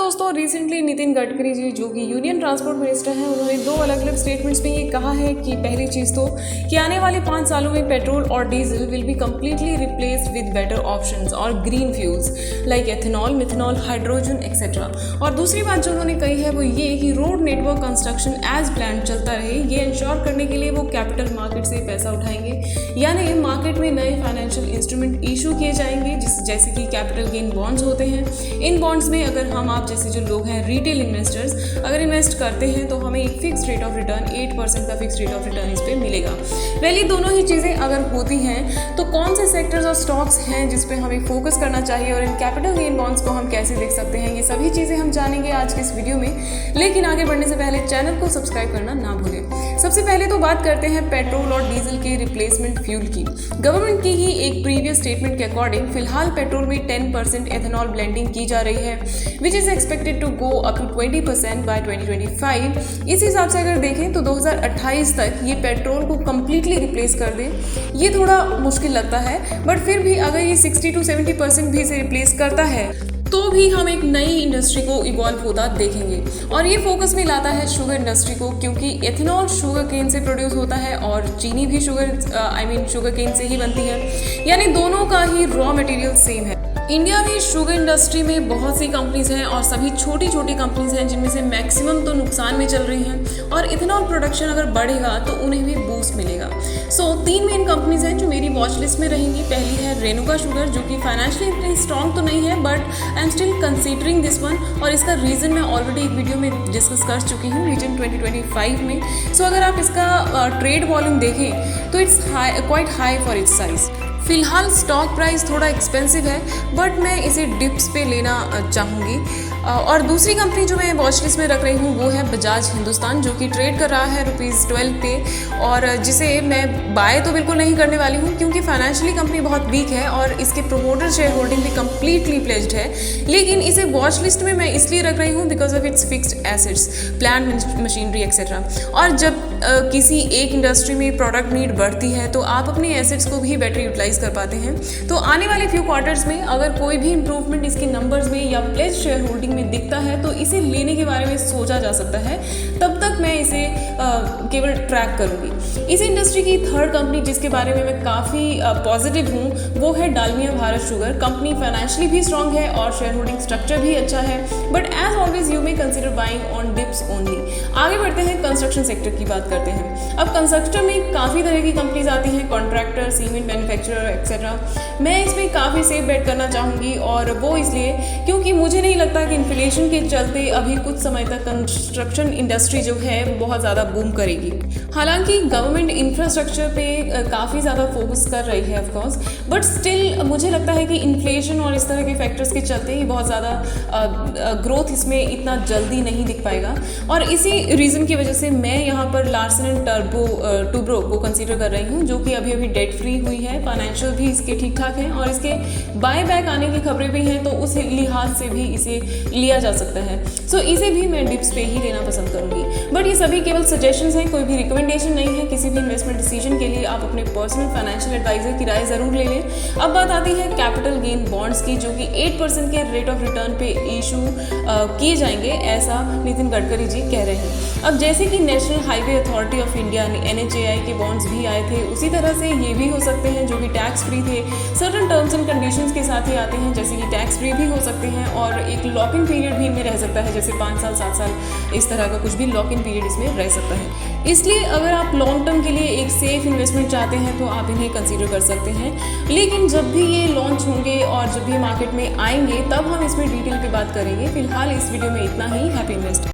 दोस्तों, रिसेंटली नितिन गडकरी जी जो कि यूनियन ट्रांसपोर्ट मिनिस्टर हैं, उन्होंने दो अलग अलग स्टेटमेंट्स में ये कहा है कि पहली चीज़ तो कि आने वाले 5 सालों में पेट्रोल और diesel will be completely replaced with better options और green fuels like ethanol, methanol, hydrogen etcetera. और दूसरी बात जो उन्होंने कही है वो ये कि road network construction as plan चलता रहे। ये इंश्योर करने के लिए वो कैपिटल मार्केट से पैसा उठाएंगे, यानी मार्केट में नए फाइनेंशियल इंस्ट्रूमेंट इशू किए जाएंगे जैसे कि कैपिटल गेन बॉन्ड्स होते हैं। इन बॉन्ड्स में अगर हम आप जैसे जो लोग हैं रिटेल इन्वेस्टर्स अगर इन्वेस्ट करते हैं तो हमें एक फिक्स रेट ऑफ रिटर्न 8% का फिक्स रेट ऑफ रिटर्न इस पर मिलेगा। पहले दोनों ही चीज़ें अगर होती हैं तो कौन से सेक्टर्स और स्टॉक्स हैं जिस पे हमें फोकस करना चाहिए और इन कैपिटल गेन बॉन्ड्स को हम कैसे देख सकते हैं, ये सभी चीज़ें हम जानेंगे आज के इस वीडियो में। लेकिन आगे बढ़ने से पहले चैनल को सब्सक्राइब करना ना भूलें। सबसे पहले तो बात करते हैं पेट्रोल और डीजल के रिप्लेसमेंट फ्यूल की। गवर्नमेंट की ही एक प्रीवियस स्टेटमेंट के अकॉर्डिंग फिलहाल पेट्रोल में 10% एथेनॉल ब्लेंडिंग की जा रही है, which is expected to go up to 20% by 2025। इस हिसाब से अगर देखें तो 2028 तक ये पेट्रोल को कम्प्लीटली रिप्लेस कर दे, ये थोड़ा मुश्किल लगता है। बट फिर भी अगर ये 60 to 70% भी इसे रिप्लेस करता है तो भी हम एक नई इंडस्ट्री को इवॉल्व होता देखेंगे। और ये फोकस में लाता है शुगर इंडस्ट्री को, क्योंकि एथेनॉल शुगर केन से प्रोड्यूस होता है और चीनी भी शुगर केन से ही बनती है, यानी दोनों का ही रॉ मटेरियल सेम है। इंडिया में शुगर इंडस्ट्री में बहुत सी कंपनीज हैं और सभी छोटी छोटी कंपनीज हैं जिनमें से मैक्सिमम तो नुकसान में चल रही हैं। और इथेनॉल प्रोडक्शन अगर बढ़ेगा तो उन्हें भी बूस्ट मिलेगा। सो 3 मेन कंपनीज हैं जो मेरी वॉच लिस्ट में रहेंगी। पहली है रेणुका शुगर, जो कि फाइनेंशियली इतनी स्ट्रॉन्ग तो नहीं है but I am still considering this one, और इसका रीज़न मैं ऑलरेडी एक वीडियो में डिस्कस कर चुकी हूँ विजन 2025 में। सो अगर आप इसका ट्रेड वॉल्यूम देखें तो it's quite high for its size. फिलहाल स्टॉक प्राइस थोड़ा एक्सपेंसिव है बट मैं इसे डिप्स पे लेना चाहूँगी। और दूसरी कंपनी जो मैं वॉच लिस्ट में रख रही हूँ वो है बजाज हिंदुस्तान, जो कि ट्रेड कर रहा है ₹12 पे, और जिसे मैं बाय तो बिल्कुल नहीं करने वाली हूँ क्योंकि फाइनेंशियली कंपनी बहुत वीक है और इसके प्रोमोटर शेयर होल्डिंग भी कम्प्लीटली प्लेज्ड है। लेकिन इसे वॉच लिस्ट में मैं इसलिए रख रही हूँ because of its fixed assets, plant machinery etcetera. और जब किसी एक इंडस्ट्री में प्रोडक्ट नीड बढ़ती है तो आप अपने एसेट्स को भी बेटर यूटिलाइज कर पाते हैं। तो आने वाले फ्यू क्वार्टर्स में अगर कोई भी इंप्रूवमेंट इसके नंबर्स में या प्लेज शेयर होल्डिंग में दिखता है तो इसे लेने के बारे में सोचा जा सकता है। तब तक मैं इसे केवल ट्रैक करूंगी। इस इंडस्ट्री की थर्ड कंपनी जिसके बारे में मैं काफ़ी पॉजिटिव हूँ वो है डालमिया भारत शुगर। कंपनी फाइनेंशियली भी स्ट्रांग है और शेयर होल्डिंग स्ट्रक्चर भी अच्छा है, but as always you may consider buying on dips only. आगे बढ़ते हैं, कंस्ट्रक्शन सेक्टर की बात करते हैं। अब कंस्ट्रक्शन में काफ़ी तरह की कंपनीज आती हैं, कॉन्ट्रैक्टर, सीमेंट मैन्युफैक्चरर एक्सेट्रा। मैं इसमें काफ़ी सेफ बेट करना चाहूँगी, और वो इसलिए क्योंकि मुझे नहीं लगता कि इन्फ्लेशन के चलते अभी कुछ समय तक कंस्ट्रक्शन इंडस्ट्री जो है वो बहुत ज़्यादा बूम करेगी। हालांकि गवर्नमेंट इंफ्रास्ट्रक्चर पे काफ़ी ज़्यादा फोकस कर रही है ऑफकोर्स, बट स्टिल मुझे लगता है कि इन्फ्लेशन और इस तरह के फैक्टर्स के चलते ही बहुत ज़्यादा ग्रोथ इसमें इतना जल्दी नहीं दिख पाएगा। और इसी रीज़न की वजह से मैं यहाँ पर लार्सन एंड टुब्रो को कंसीडर कर रही हूँ, जो कि अभी अभी डेट फ्री हुई है, फाइनेंशियल भी इसके ठीक ठाक हैं और इसके बाय बैक आने की खबरें भी हैं, तो उस लिहाज से भी इसे लिया जा सकता है। सो इसे भी मैं डिप्स पे ही लेना पसंद करूँगी। बट ये सभी केवल सजेशंस हैं, कोई भी रिकमेंडेशन नहीं है। किसी भी इन्वेस्टमेंट डिसीजन के लिए आप अपने पर्सनल फाइनेंशियल एडवाइजर की राय ज़रूर ले लें। अब बात आती है कैपिटल गेन बॉन्ड्स की, जो कि 8% के रेट ऑफ रिटर्न पे इशू किए जाएंगे, ऐसा नितिन गडकरी जी कह रहे हैं। अब जैसे कि national highway authority of India NHAI के बॉन्ड्स भी आए थे, उसी तरह से ये भी हो सकते हैं जो कि टैक्स फ्री थे। सर्टन टर्म्स एंड कंडीशंस के साथ ही आते हैं, जैसे कि टैक्स फ्री भी हो सकते हैं और एक लॉक इन पीरियड भी इनमें रह सकता है, जैसे 5 साल 7 साल इस तरह का कुछ भी लॉक इन पीरियड इसमें रह सकता है। इसलिए अगर आप लॉन्ग टर्म के लिए एक सेफ इन्वेस्टमेंट चाहते हैं तो आप इन्हें कंसीडर कर सकते हैं। लेकिन जब भी ये लॉन्च होंगे और जब भी मार्केट में आएंगे तब हम इसमें डिटेल पे बात करेंगे। फिलहाल इस वीडियो में इतना ही। Happy invest.